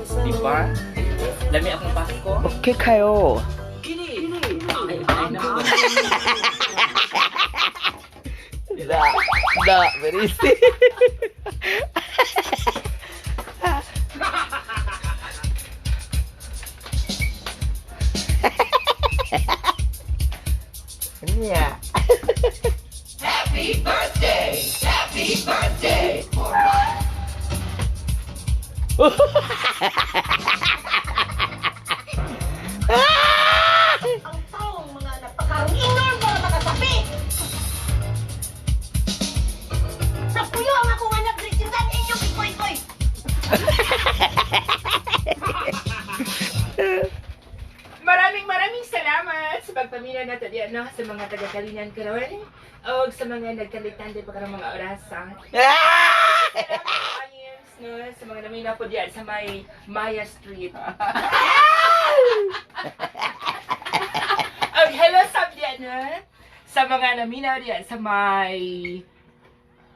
Diba? Lameh akong Pasko. Okay kayo. Kini. Ay na. Da, berisi. Iya. Happy birthday! Happy birthday! Ang taong mga nagpakaroon para makasapi. Sa puyo ang akong anak Christian inyong ikoy-koy. Maraming salamat sa pagpamina nato diyan no sa mga taga-Kalinan karon o sa mga nagkalitan din pa karong mga orasan. Salamat no sa mga namina po diyan sa may Maya Street. Hello sab diyan no sa mga namina diyan sa may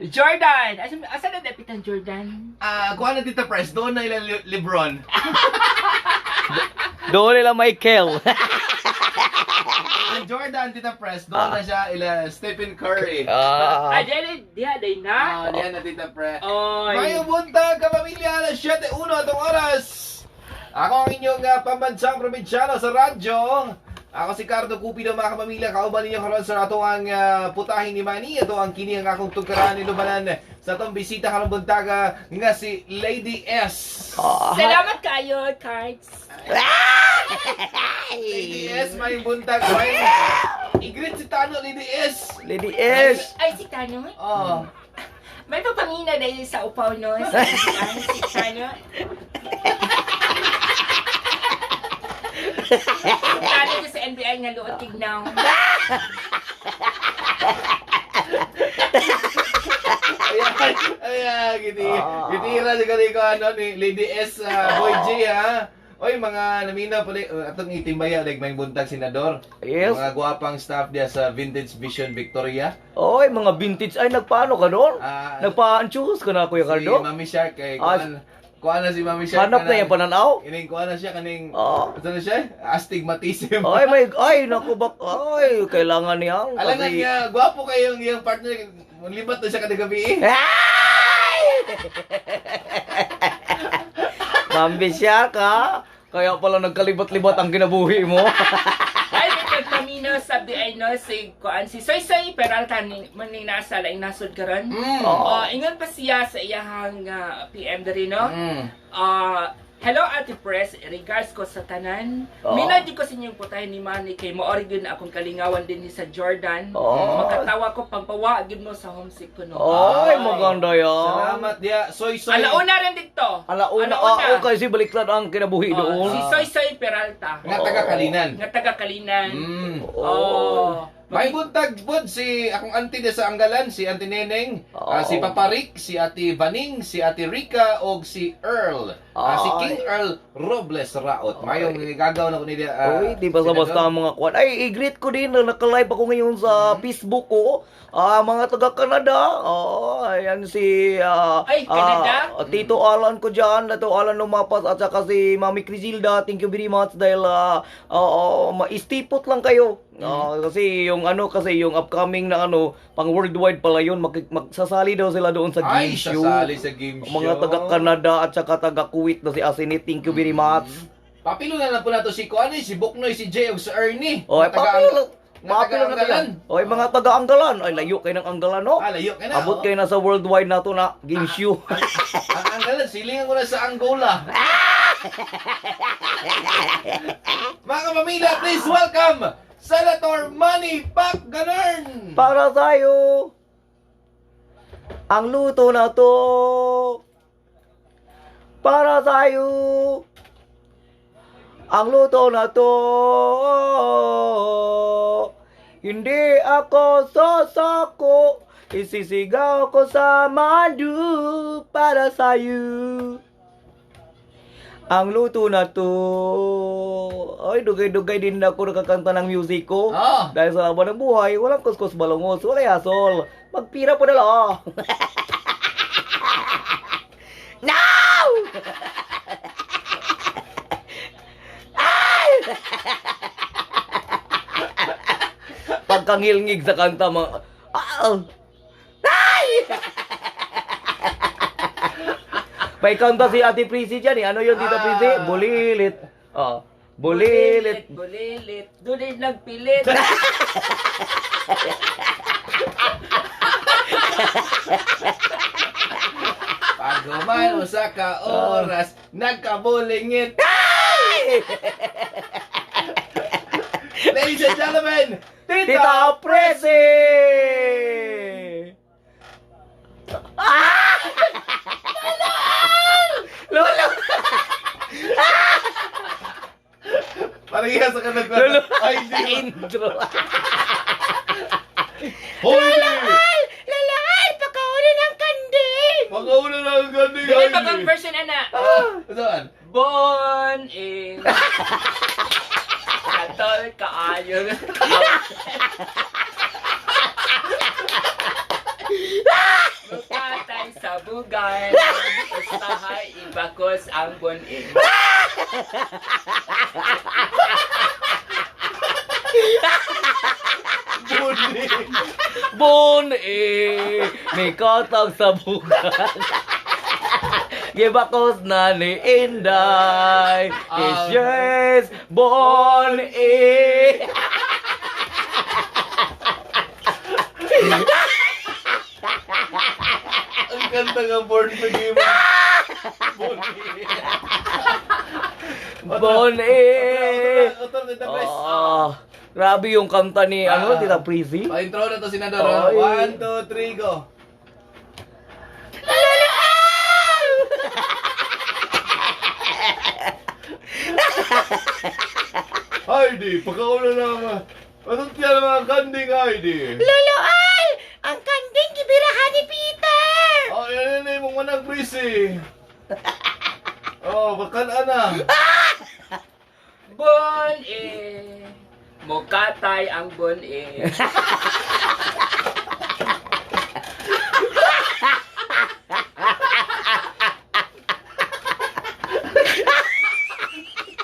Jordan. Asa na dapitan Jordan? Kuha na Tita Press, doon na ilang Lebron. Doon nila Michael. Ang Jordan, Tita Press, doon na siya ila Stephen Curry. Diyan na. Diyan na Tita Press. Oy. Mayong buntag, kapamilya, alas 7:01 atong oras. Ako ang inyong pambansang probinsyano sa radyo. Ako si Cardo, Cupido, mga kapamilya. Kauban ninyo karon sa ato ang putahe ni Manny. Ito ang kini ang akong tugkaran ni Lubanan sa atong bisita karong buntaga nga si Lady S. Salamat kayo, cards. Lady S, may buntag. May i-greet si Tano, Lady S. Lady S. Ay, si Tano. Oh. May papangina dahil sa upaw, no? Si Tano. Tano ko sa NBI nga luot tignaw. Ayan, gitira sa gali ko ano ni Lady S, Boy G ha. Oy, mga namina pala, atong itimbaya, like may buntag senador. Yes. Mga guwapang staff diya sa Vintage Vision Victoria. Oy, mga vintage. Ay, nagpaano ka doon? Nagpa-anchus ka na, Kuya Si Cardo? Mami Shark, kay kuha na si Mami Shark. Hanap na yung pananaw? Ining kuha na siya, kaning, ano na siya? Astigmatism. Ay, naku bak, ay, kailangan niya. Alangan niya, gwapo kayong yung partner, libat na siya kada gabi. Ay! Mambi siya ka. Kaya pala nagkalibat-libat ang kinabuhi mo. Ay, may pagpamina sa ay no, si Kuan, si Soy Soy Peralta, maning nasa laing nasod karon. Ingon pa siya sa iyahang PM diri no. Hello Ate Press, regards ko sa tanan. Minadi ko sa inyong putay ni Manny kay maori gyud na akong kalingawan din ni sa Jordan. Makatawa ko pangpawa gyud mo sa homesick ko no. Ay, maganda yan. Salamat dia, Soy Soy. Alauna rin dito. Alauna, okay, si baliktad ang kinabuhi doon. Si Soy Soy Peralta. Nga taga Kalinan. Nga taga Kalinan. May buntag bud si akong auntie de sa Anggalan, si Auntie Neneng, si Papa Rick, si Ate Vaning, si Ate Rica og si Earl. Si King Earl Robles Raot. Mayong gagaw na ko nila. Uy, di ba sa basta ang mga kwan? Ay, i-greet ko din na naka-live ako ngayon sa Facebook ko. Mga taga-Canada. Ayan si Ay, Canada? Tito Alan ko dyan. Tito Alan Lumapas at saka si Mami Crisilda. Thank you very much dahil maistipot lang kayo. Kasi yung upcoming na pang worldwide pala yun, magsasali daw sila doon sa game show. Sasali sa game show. Mga taga-Canada at saka taga-Kuwait na si Asinit. Thank you very much. Papilo na lang po nato si Kuani, si Buknoy, si Jay ug si Ernie. Papilo na Anggalan. yan. Oy, mga taga-Anggalan. Ay, layo kayo ng Anggalan, no? Layo ka na. Abot kayo na sa worldwide na to na game show. Ang Anggalan, silingan ko na sa Angola. Mga kapamilya, please welcome Senator Manny Pacganern. Para sa'yo, ang luto na to. Para sa'yo, ang luto na to. Hindi ako sosoko, isisigaw ko sa madu para sa'yo. Ang luto na to. Ay, dugay-dugay din ako nakakanta ng music ko. Dahil sa laban ng buhay, walang kuskus balongos, wala yasol. Magpira po na lang. No! kang hilngig sa kanta mga... Ay! May kanta si Ate Prissy dyan eh. Ano yun, Tita Prissy? Bulilit. Oh. Bulilit. Bulilit. Dunay nagpilit. Paguman usa ka oras, nagkabulingit. Ladies and gentlemen, Tita Prissy! Lolo! Parehas sa kanag Lolo! Ay, Sa di. intro. Hoy! Lalaal! Pakauli ng kanding! Makauna na ang ganda Dili pa kang version ana. Saan? Bon in. Katol kaayoh. Lukatay sa bugan. Ustahay ibakos ang bon in. Buni. Bon may katag sa bukan. Gibakos na ni Inday. Yes, Bon Ang ganda nga born to game. Buni. Bon Otor na tapos. Grabe yung kanta ni Tita Prissy. Pa-intro na to, Senador. Ay. 1, 2, 3, go. Heidi, pagkauna na anong tiyan ang mga kanding, Heidi? Loloal! Ang kanding gibirahan ni Peter! Oh, yan na yung manang Prissy. Oh, bakan ana. Bon in. Mukatay ang bon in.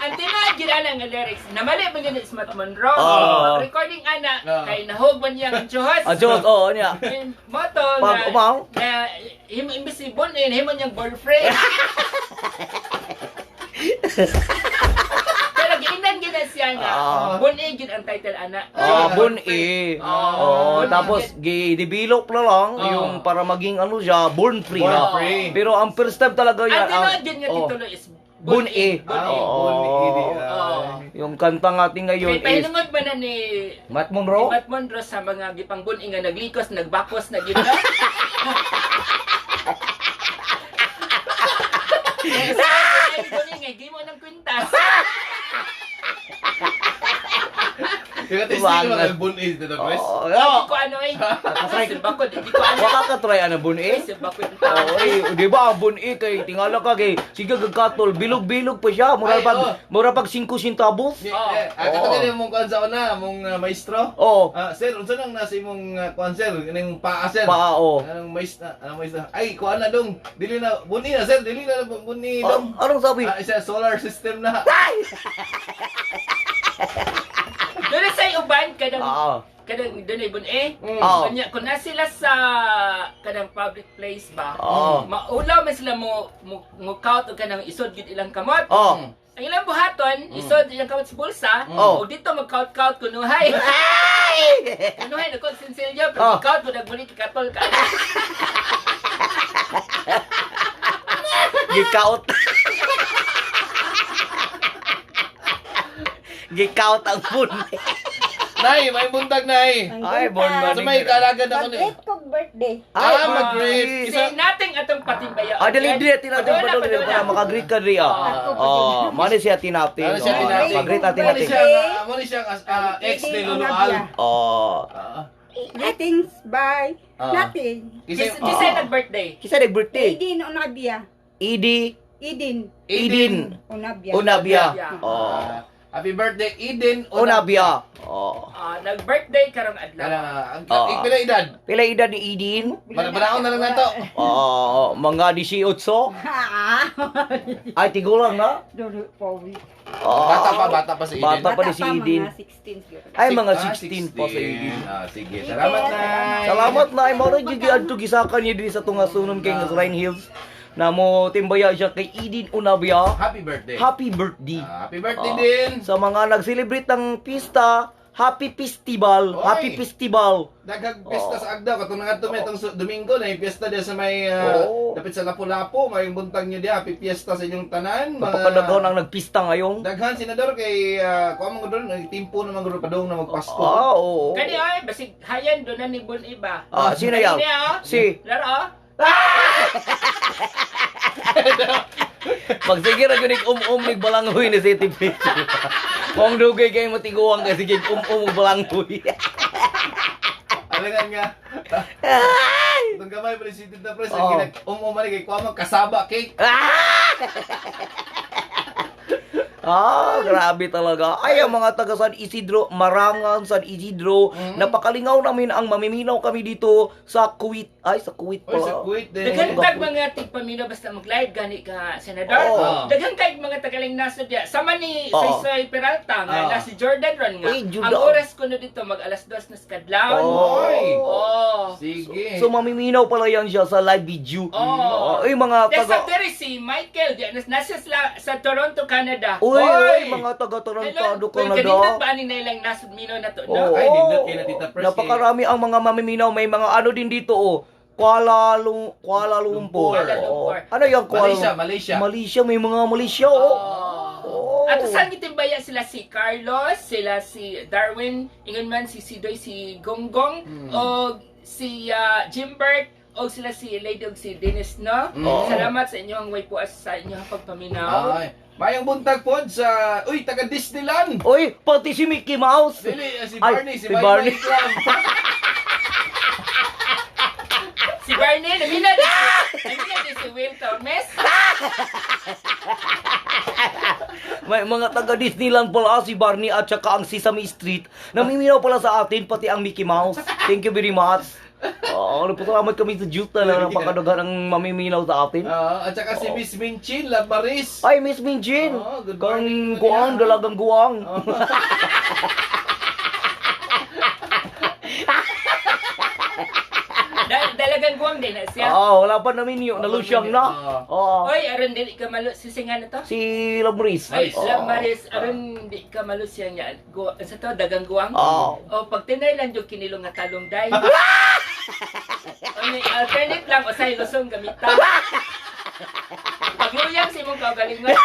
Ang tinagin ana nga lyrics, namali ba ganit Smart Monroe? Recording ana, kay nahog man niya ang chuhos. Diyos, oo niya. Moto Pag umaw? na imbis si bon in, himo niyang boyfriend. Pero giinan gina siya nga. Bon in gid ang title ana. Bon Bon tapos gidevelop na lang yung para maging siya, born free na. Born free. Pero ang first time talaga yan. Ang tinagin nga titulo is Bon Bon E. Yung kanta natin ngayon Kaya is pahinungod ba na ni Matt Monroe? Matt Monroe sa mga gipang buning nga naglikos, nagbakos na gina. Ay, buning nga, gimo ng kwintas. Yung testing mo ng bun is dito, Chris. Di ko ano eh. Silbakod, di ko ano. Waka ka try Bon E? Silbakod. Di ba ang Bon E kay tingala ka kay sige gagkatol bilog-bilog pa siya Ay, mura pag 5 centavos. Ako din mong kuan sa una, mong maestro. Oo. Sir, unsa nang nasa imong kuan sir, ning paa sir? Paa, oo. Anong maestro? Ay, kuan na dong. Dili na buni na sir, dili na buni dong. Anong sabi? Isa solar system na. Doon sa uban, kadang doon ay bun eh. Kanya, kung na sila sa kadang public place ba, maulaw man sila mo count o kanang isod gid ilang kamot. Ang ilang buhaton, isod ilang kamot sa bulsa, o dito mag-count kunuhay. Kunuhay na kung sinsilyo, pero count ko nagbulit katol ka. Gikaut. Gikaut ang Bon E. Nay, may buntag nay. Ay, born Sa morning. may kalagad ako ni. Mag-8 kong birthday. Mag-greet. Say nating atong patimbaya. Dali natin para makagreet ka rin mali siya tinapin. Mali siya tinapin. Mag-greet natin natin. Mali siya ex ni Lulual. Greetings, bye. Nothing. Kisay nag-birthday. Kisa nag-birthday. Idin Unabia. Idin. Unabia. Happy birthday, Eden Unabia. Nag-birthday karong adlaw. Pila edad? Pila edad ni Idin? Banaon na lang nato. Mga 18. Ay, tigulang na. Bata pa si Eden. Bata pa ni si Eden. Mga 16 siguro. Ay, mga 16 pa sa Eden. Sige, salamat na. Salamat na. Ay, maura dyan adto gisakan niya din sa tungasunon kay Rhine Hills. Na mo timbaya siya kay Eden Unabia. Happy birthday. Happy birthday. Happy birthday din. Sa mga nag-celebrate ng pista, Happy Festival. Oy. Happy Festival. Daghang piyesta sa Agda. Katong nga itong Domingo na yung piyesta diya sa may dapit sa Lapu-Lapu. May buntag nyo diya. Happy piyesta sa inyong tanan. Napakadagaw ang nagpista ngayon. Daghan senador kay kuha mo doon nagtimpo naman guro padung na magpasko. Oo. Kani ay basig hayan do na ni Bon iba. Sino yan? Kani, oh. Si. Laro. Magsige ra gyud nig balangoy ni City Place. Kung dugay kay matiguang kasi gig balangoy. Alangan nga. Itong gamay president na pres Oo. ginag mali kay kuha mo kasaba cake. Grabe talaga. Ay, ang mga taga San Isidro, Marangan, San Isidro, napakalingaw namin ang mamiminaw kami dito sa Kuwait. Ay, sa Kuwait Oy, pala. sa Kuwait din. Daghang tag mga tigpamilya basta mag-live gani ka senador. Oo. Daghang tag mga tagaling nasa diya. Sama ni Oo. Soy Peralta nga Oo. na si Jordan ron nga. Uy, Jordan. Ang oras ko na dito mag alas 2 na skadlaw. Oy. Oh. Sige. So, mamiminaw pala yan siya sa live video. Oo. Ay, mga Then sa taga... diri si Michael diya nasa sa Toronto, Canada. Uy, mga taga Tarantado, Kanina Canada. ba ni nailang nasod minaw na to, Oo. no? Ay, nindot kay na Tita Pres. Napakarami ang mga mamiminaw. May mga ano din dito, Kuala Lumpur. Kuala Oo. Lumpur. Ano yung Kuala Malaysia. Malaysia, may mga Malaysia, oh. Oh. At saan gitimbaya sila si Carlos, sila si Darwin, ingon man si Sidoy, si Gonggong, o si Jimbert, o sila si Lady o si Dennis, no? Salamat sa inyong way po sa inyong pagpaminaw. Ay, mayang buntag pod sa taga Disneyland. Uy, pati si Mickey Mouse. Dili si Ay, Barney, si Barney. Si Barney, namina din si Will Tormes. May mga taga Disneyland pala si Barney at saka ang Sesame Street. Namiminaw pala sa atin, pati ang Mickey Mouse. Thank you very much. Nagpasalamat kami sa Juta na napakadagan ang mamiminaw sa atin. At saka si Miss Minchin Labaris. Ay, Miss Minjin! Good Kang morning. guwang, dalagang guwang. Dalagang guwang din na siya. Wala pa namin yun. Nalusyang na. Oo. Oy, aron dili ka malo si singa na to. Si Labris. Ay, Maris, aron di ka malo siya niya. Sa to dagang guwang. Oo. O pag tinay lang yung kinilong nga talong day. O may alternate lang o sa ilusong gamita. Pagluyang si mong kaugalingon.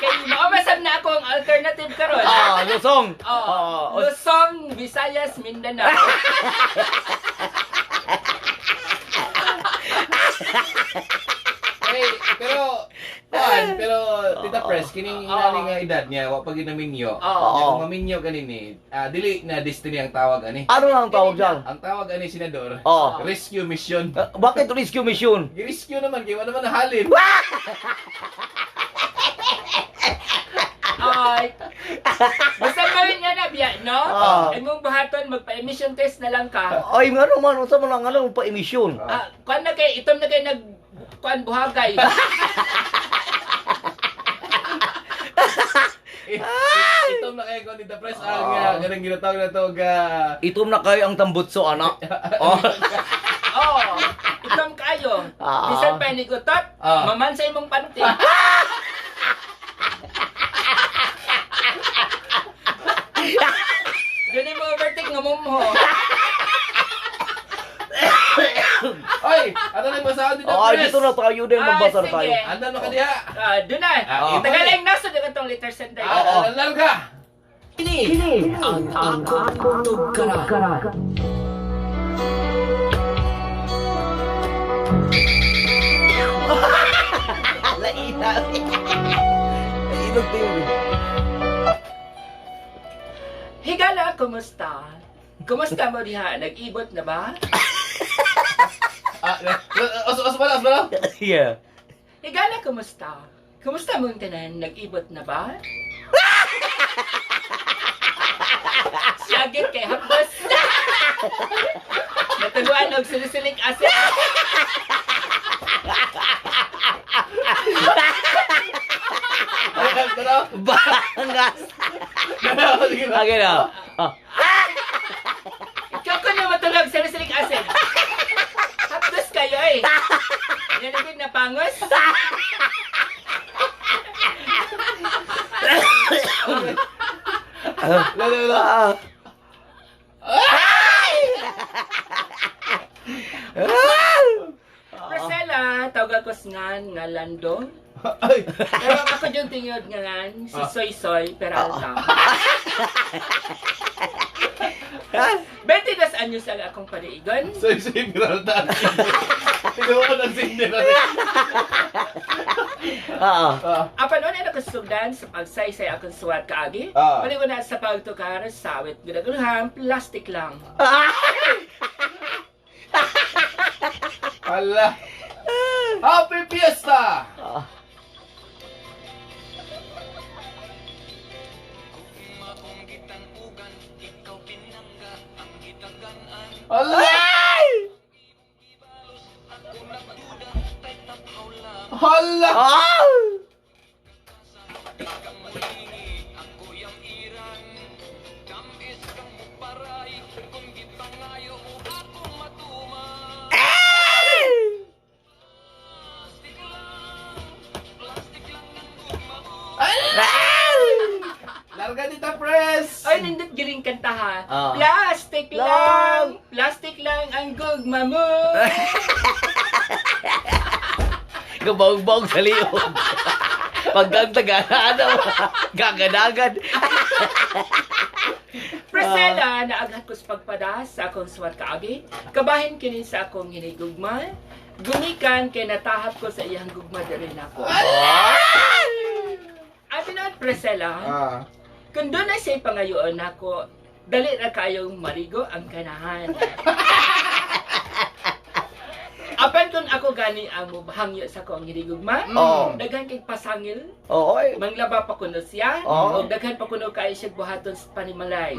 Kaya maumasab na ako ang alternative karon. Lusong. Luzon, Visayas, Mindanao. Pero Tita Pres, kining inani nga edad niya, wa pag ginaminyo. Kung maminyo kanini, dili na destiny ang tawag ani. Ano na ang tawag dyan? Ang tawag ani senador, Oo. rescue mission. Bakit rescue mission? Gi-rescue naman kay wala naman nahalin. Ay. Basta gawin nga na biya, no? Ay mong buhaton, magpa-emission test na lang ka. Ay, nga naman. Unsa man lang ano, pa-emission. Kuan na kay, itom na kay kuan buhagay. Itom na kayo ko Tita Pres ang ganang ginatawag na to Itom na kayo ang tambutso, anak. Itom kayo. Bisan pa ni gutot, maman sa imong panty. Dili mo overtake nga mumho. Oy, ano na basahon Tita Ay, Pres? dito na tayo din. Magbasar sige. tayo. Andan mo ka diha. Doon na. Tagaling nasa doon itong letter center. Alam ka. Ang tugkara. Laina. Lainag tayo. Higala, kumusta? Kumusta mo diha? Nag-ibot na ba? Os bala. Yeah. Higala, kumusta? Kumusta mong tanan? Nag-ibot na ba? Siyagit kay hapdos. Natuluan og silisilik asin. Ang gas. Sige na. Okay na. Ikaw ko na matulog sa salicylic acid. Hapdos kayo eh. Nalagod na pangos. Lalo. Priscilla, tawag ako ngan nga Lando. Ay. Pero ako yung tingod nga ngan, si Soy Soy Peralta. 22 anyos ang akong paniigon. Soy Peralta. Tinuwan ang signal. Apan una na kasugdan sa pagsaysay akong suwat kaagi. Baliw na sa pagtukar sa awit ginaguluhan, plastic lang. Hala. Happy Fiesta! Hala! Hala! Larga dita, press! Ay, nindot giling kanta ha. Ah. Plastic lang! Plastic lang ang gugma mo! Gabawag-bawag sa liyog. Pagkagtagaan, gagadagan. Priscilla, naaghat ko sa pagpadas sa akong suwat kaagi. Kabahin kini sa akong hinigugma. Gumikan kay natahap ko sa iyang gugma diri nako. At tinawag Priscilla, kung doon na siya pangayoon ako, dali na kayong marigo ang kanahan. Apan kung ako gani ang mubahangyo sa akong hinigugma, daghan kay pasangil, manglaba pa kuno siya, o daghan pa kuno kayo siya buhaton sa panimalay.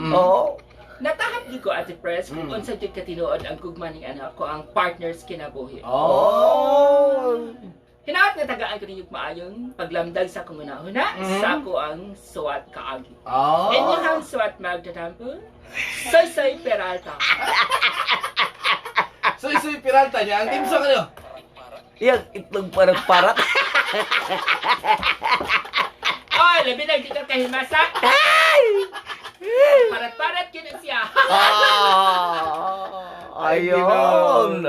Natahap di ko Ate Press kung unsa jud ka tinuod ang gugma ning anak ko ang partners kinabuhi. Hinaot nga tagaan ko ninyo maayon paglamdag sa akong una-una sa ako ang suwat kaagi. Inyong suwat magtatampo, Soy Peralta. Soy Peralta niya. Ang team song ano? Yang itlog parat-parat. Ay, labi na dito kahimasa. Parat-parat yun siya. Ayun.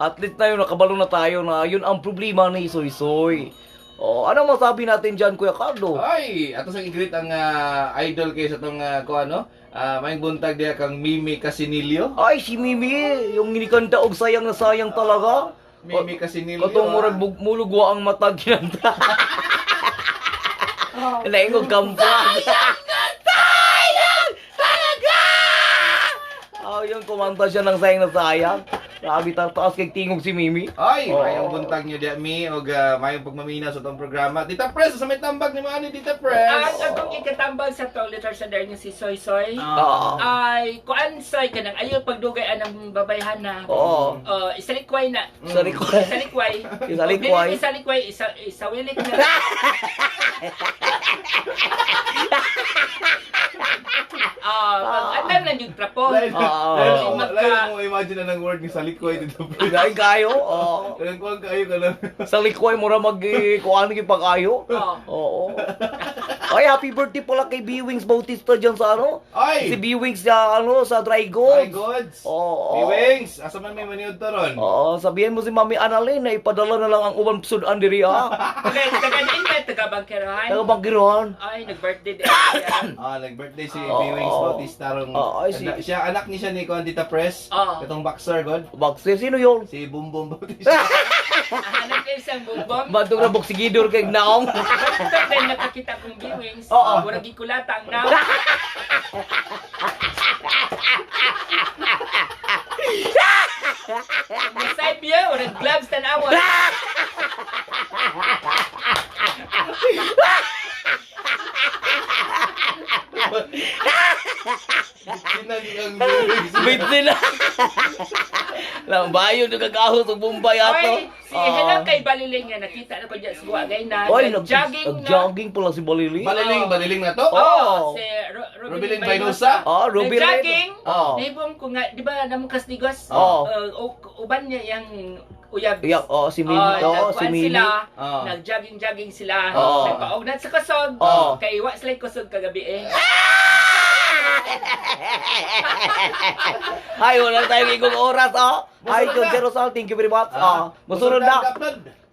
At least na yun, nakabalo na tayo na yun ang problema ni Soy Soy. Ano masabi natin dyan, Kuya Cardo? Ay, ato sa i-greet ang idol kayo sa itong may buntag diya kang Mimi Casinilio. Ay, si Mimi, yung ginikanta og sayang na sayang talaga. Mimi Casinilio. Katong murag mulugwa ang matag kinanta. Naingog kampang. Yung kumanta siya ng sayang na sayang. Sabi taas kay tingog si Mimi. Ay, mayong buntag niyo diya mi og mayong pagmamina sa itong programa. Tita Press, sa may tambag ni Manny, Tita Press. At akong ikatambag sa tong literature niya si Soy Soy. Ay, kuan Soy ka nang ayaw pagdugay anang babayhan na. Isalikway na. Isalikway. Isalikway. Isalikway. Isalikway. Isawilik na. Pag-alam lang yung trapo. Lain mo imagine na ng word ni Salikway dito. Gay kayo. Kailan ko ang kayo ka lang. Sa likway mo ra kuan gi pag-ayo. Oo. Ay, happy birthday pala kay B-Wings Bautista dyan sa ano? Ay! Si B-Wings sa Dry Goods. Dry Goods. Oo. B-Wings, asa man may maniud to ron? Sabihin mo si Mami Annalyn na ipadala na lang ang uban sudan diri Taga-din ba? Taga-bangkerahan? Taga-Bangkerahan. Ay, nag-birthday din. Nag-birthday si B-Wings Bautista ron. Siya anak ni siya ni Tita Press. Itong boxer god. Boxer, sino yun? Si Bumbum Bautista. Hanap kayo isang bumbom. Badong na boksigidor kay naong. Basta din nakakita kong B-Wings. Murag ikulatang na. Masay biya, murag gloves tanawan. Bit nila. Lang bayo na kagahos og Bombay ato. Oy, Si Helen kay Baliling nga nakita na ko dyan sa Buwagay na Oy, nag-jogging na. nag-jogging pala si Baliling. Baliling na to? Oh. Si Rubilin Baynosa? Oh, Rubilin. Nag-jogging. Oh. Naibong ko nga, di ba namang kastigos? Oh. Uban niya yung uyab. Si Mimi. Si Mimi. Sila, Oh. nag-jogging sila. Oh. Nagpaugnat sa kusog. Oh. Kay iwa sila yung kusog kagabi eh. Ay, wala tayong igong oras, oh. Ay, John Jerosal, thank you very much. Musunod na.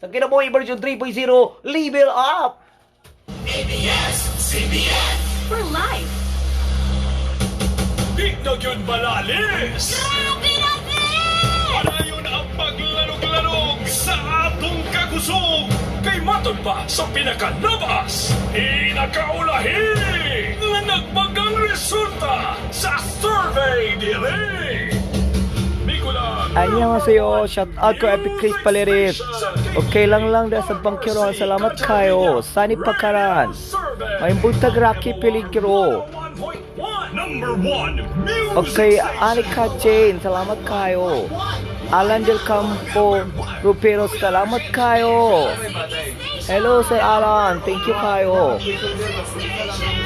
Sa Kinabuhi version 3.0, level up. For life. Di na yun malalis! Grabe na din! Padayon ang paglalog-lalog sa atong kakusog! Kay matod pa sa pinakalabas, pinakaulahi na nagbagang resulta sa survey dire! Annyeonghaseyo, shout out ko Epic Chris Palerit. Okay lang da sa bangkiro, salamat kayo. Sani Pakaran. May buntag Rocky Peligro. Number 1, music Okay, Anika Jane, salamat kayo. Alan del Campo Rupero, salamat kayo. Hello Sir Alan, thank you kayo.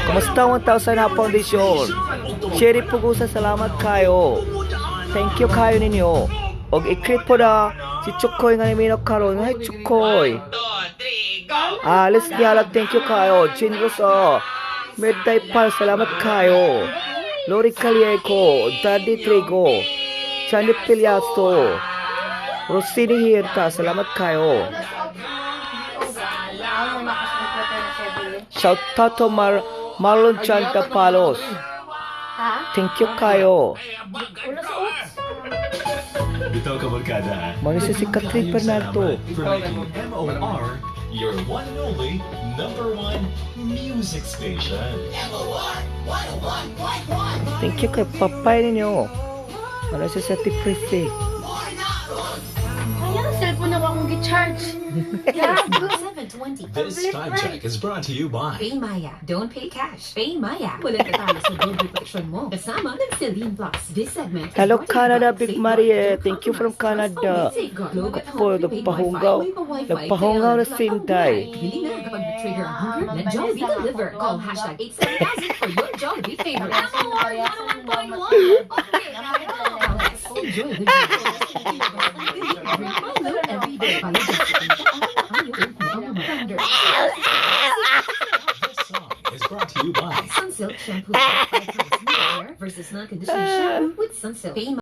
Kumusta 1,000 na foundation? Cherry Pugusa, salamat kayo. Thank you kayo ninyo. Og i-crit po na si Chukoy nga namin karon. Hi Chukoy. Alice Dialag, thank you kayo. Jin Rosa, Medday Pal, salamat kayo. Lori Calieco, Daddy Trigo, Chani Piliasto, Rosini Hirta, salamat kayo. Shout out to Marlon Chanta Palos. Thank you kayo. Bitaw ka barkada. Marisa si Catherine Bernardo. For making MOR your one and only number 1 music station. Thank you kay papay ninyo. Marisa sa Tipresi. Ayan, cellphone na akong gi-charge. Gago. 720. This time check is brought to you by Pay Maya. Don't pay cash. Pay Maya. Walang katalo sa gold protection mo. Kasama ng Celine Plus. This segment is Hello brought to you Canada, by Big Safeguard Marie. Digital Thank you from Commerce. Canada. Safeguard. Logo at home, Po, prepaid nagpahunggaw. Wi-Fi. May pa-Wi-Fi. Nagpahunggaw na Kaya si Inday. Bili na kapag trigger ang hunger. Let Jollibee deliver. Call hashtag 87000 for your Jollibee favorite. Enjoy the every day by your This song is brought to you by Sunsilk shampoo. 5 times more hair versus non-conditioning shampoo with Sunsilk. Pay